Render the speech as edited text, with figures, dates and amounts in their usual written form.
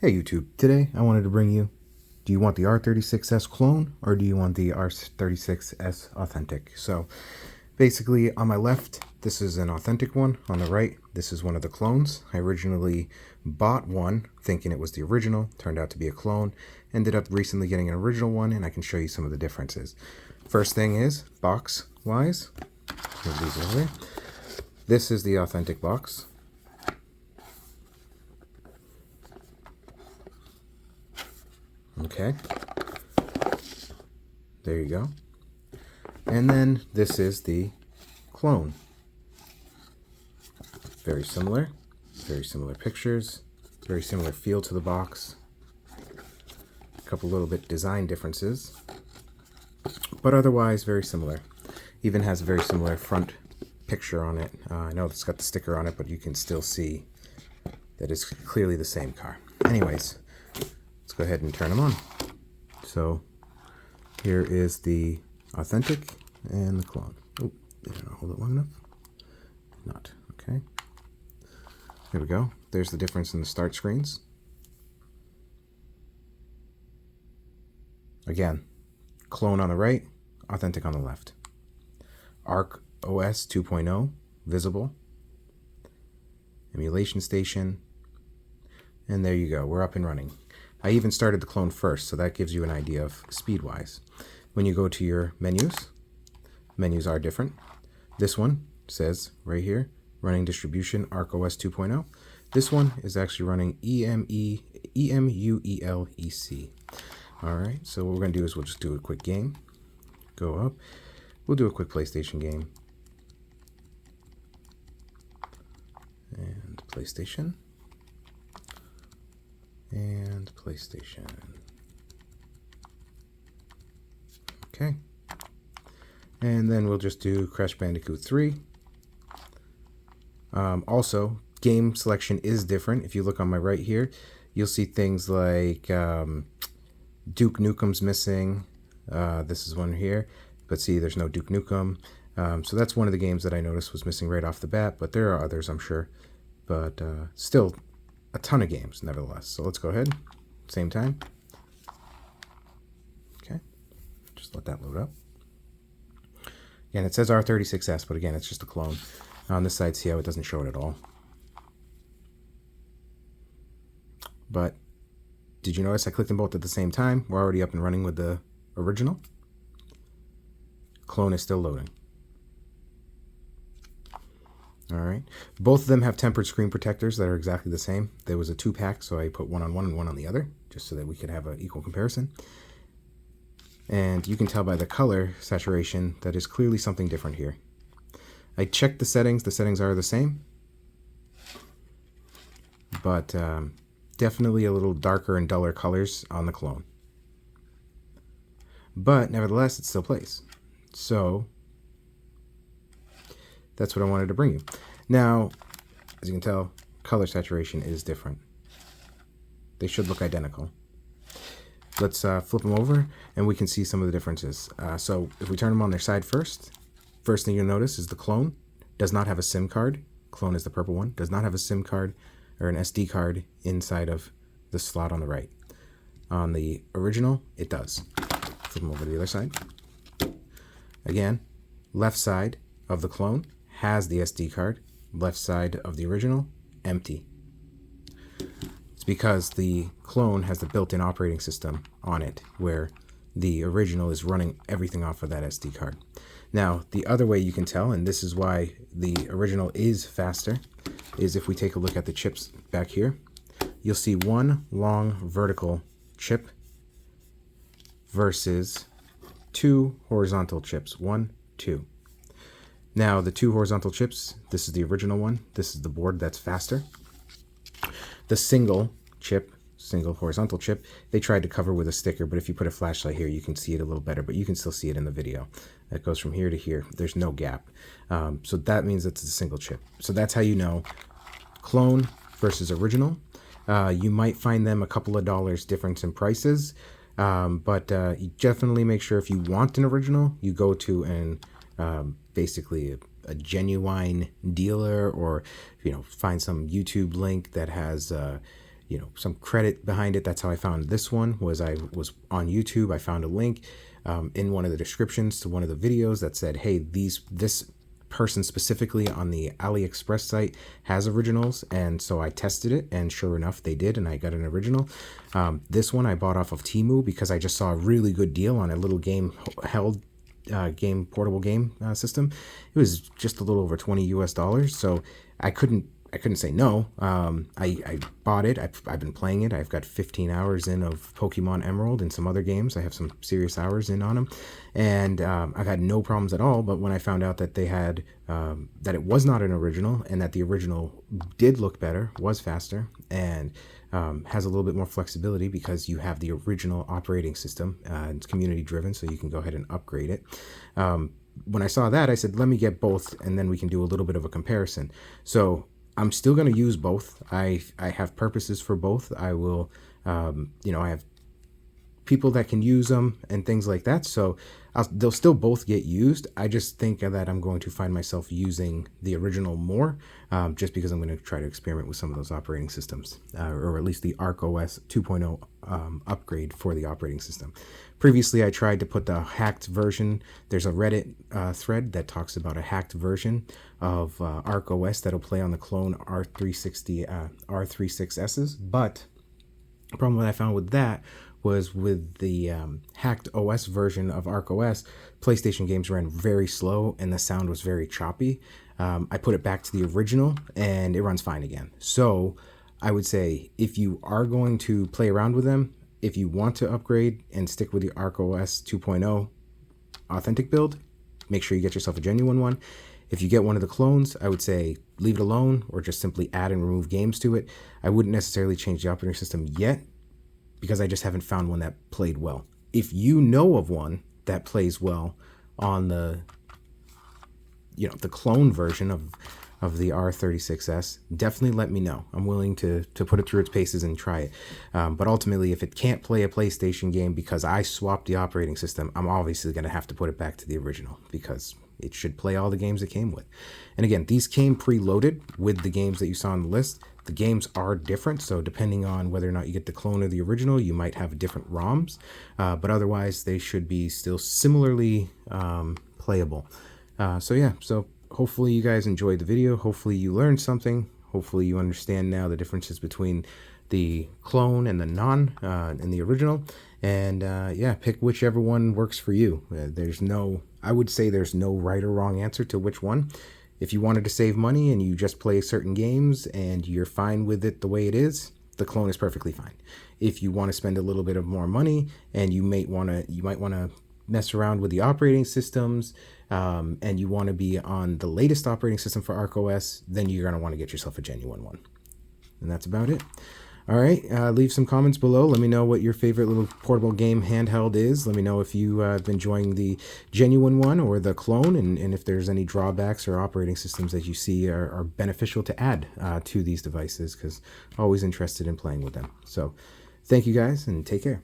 Hey YouTube, today I wanted to bring you, do you want the R36s clone or do you want the R36s authentic? So basically on my left, this is an authentic one. On the right, this is one of the clones. I originally bought one thinking it was the original, turned out to be a clone. Ended up recently getting an original one and I can show you some of the differences. First thing is, box wise, move these away. This is the authentic box. Okay, there you go. And then this is the clone. Very similar pictures, very similar feel to the box. A couple little bit design differences, but otherwise very similar. Even has a very similar front picture on it. I know it's got the sticker on it, but you can still see that it's clearly the same car. Anyways, let's go ahead and turn them on. So here is the authentic and the clone. Oh, did I not hold it long enough? Not. Okay. There we go. There's the difference in the start screens. Again, clone on the right, authentic on the left. Arc OS 2.0 visible. Emulation station. And there you go. We're up and running. I even started the clone first, so that gives you an idea of speed-wise. When you go to your menus are different. This one says right here, running distribution Arc OS 2.0. This one is actually running EMUELEC. All right, so what we're going to do is we'll just do a quick game. Go up. We'll do a quick PlayStation game. And PlayStation. And PlayStation. Okay. And then we'll just do Crash Bandicoot 3. Also, game selection is different. If you look on my right here, you'll see things like Duke Nukem's missing. This is one here. But see, there's no Duke Nukem. So that's one of the games that I noticed was missing right off the bat. But there are others, I'm sure. But still, a ton of games, nevertheless. So let's go ahead. Same time. Okay. Just let that load up. Again, it says R36s, but again, it's just a clone. On this side, see how it doesn't show it at all. But did you notice I clicked them both at the same time? We're already up and running with the original. Clone is still loading. All right. Both of them have tempered screen protectors that are exactly the same. There was a 2-pack, so I put one on one and one on the other, just so that we could have an equal comparison. And you can tell by the color saturation that is clearly something different here. I checked the settings. The settings are the same. But definitely a little darker and duller colors on the clone. But nevertheless, it still plays. So that's what I wanted to bring you. Now, as you can tell, color saturation is different. They should look identical. Let's flip them over and we can see some of the differences. So if we turn them on their side first thing you'll notice is the clone does not have a SIM card. Clone is the purple one. Does not have a SIM card or an SD card inside of the slot on the right. On the original, it does. Flip them over to the other side. Again, left side of the clone has the SD card. Left side of the original, empty. It's because the clone has the built-in operating system on it, where the original is running everything off of that SD card. Now, the other way you can tell, and this is why the original is faster, is if we take a look at the chips back here, you'll see one long vertical chip versus 2 horizontal chips. 1, 2. Now, the 2 horizontal chips, this is the original one. This is the board that's faster. The single horizontal chip, they tried to cover with a sticker, but if you put a flashlight here, you can see it a little better, but you can still see it in the video. It goes from here to here. There's no gap. So that means it's a single chip. So that's how you know clone versus original. You might find them a couple of dollars difference in prices, but you definitely make sure if you want an original, you go to an basically a genuine dealer, or find some YouTube link that has some credit behind it. That's how I found this one. I was on YouTube. I found a link in one of the descriptions to one of the videos that said, hey, this person specifically on the AliExpress site has originals, and so I tested it, and sure enough they did, and I got an original. This one I bought off of Temu because I just saw a really good deal on a little portable game system. It was just a little over $20 US, so I couldn't say no. I bought it. I've been playing it. I've got 15 hours in of Pokemon Emerald and some other games. I have some serious hours in on them, and I've had no problems at all. But when I found out that they had that it was not an original, and that the original did look better, was faster, and has a little bit more flexibility because you have the original operating system. It's community driven, so you can go ahead and upgrade it. When I saw that, I said, let me get both, and then we can do a little bit of a comparison. So I'm still going to use both. I have purposes for both. I will, I have people that can use them and things like that. So they'll still both get used. I just think that I'm going to find myself using the original more, just because I'm going to try to experiment with some of those operating systems, or at least the ArcOS 2.0 upgrade for the operating system. Previously, I tried to put the hacked version. There's a Reddit thread that talks about a hacked version of ArcOS that'll play on the clone R36s. But the problem that I found with that was with the hacked OS version of ArcOS, PlayStation games ran very slow and the sound was very choppy. I put it back to the original and it runs fine again. So I would say if you are going to play around with them, if you want to upgrade and stick with the ArcOS 2.0 authentic build, make sure you get yourself a genuine one. If you get one of the clones, I would say leave it alone or just simply add and remove games to it. I wouldn't necessarily change the operating system yet because I just haven't found one that played well. If you know of one that plays well on the clone version of the R36s, definitely let me know. I'm willing to put it through its paces and try it. But ultimately, if it can't play a PlayStation game because I swapped the operating system, I'm obviously going to have to put it back to the original because it should play all the games it came with. And again, these came preloaded with the games that you saw on the list. The games are different, so depending on whether or not you get the clone or the original, you might have different ROMs. But otherwise, they should be still similarly playable. So hopefully you guys enjoyed the video. Hopefully you learned something. Hopefully you understand now the differences between the clone and the and the original. And pick whichever one works for you. I would say there's no right or wrong answer to which one. If you wanted to save money and you just play certain games and you're fine with it the way it is, the clone is perfectly fine. If you want to spend a little bit of more money and you might want to mess around with the operating systems, and you want to be on the latest operating system for ArcOS, then you're going to want to get yourself a genuine one. And that's about it. All right, leave some comments below. Let me know what your favorite little portable game handheld is. Let me know if you have been enjoying the genuine one or the clone, and if there's any drawbacks or operating systems that you see are beneficial to add to these devices, because I'm always interested in playing with them. So thank you guys, and take care.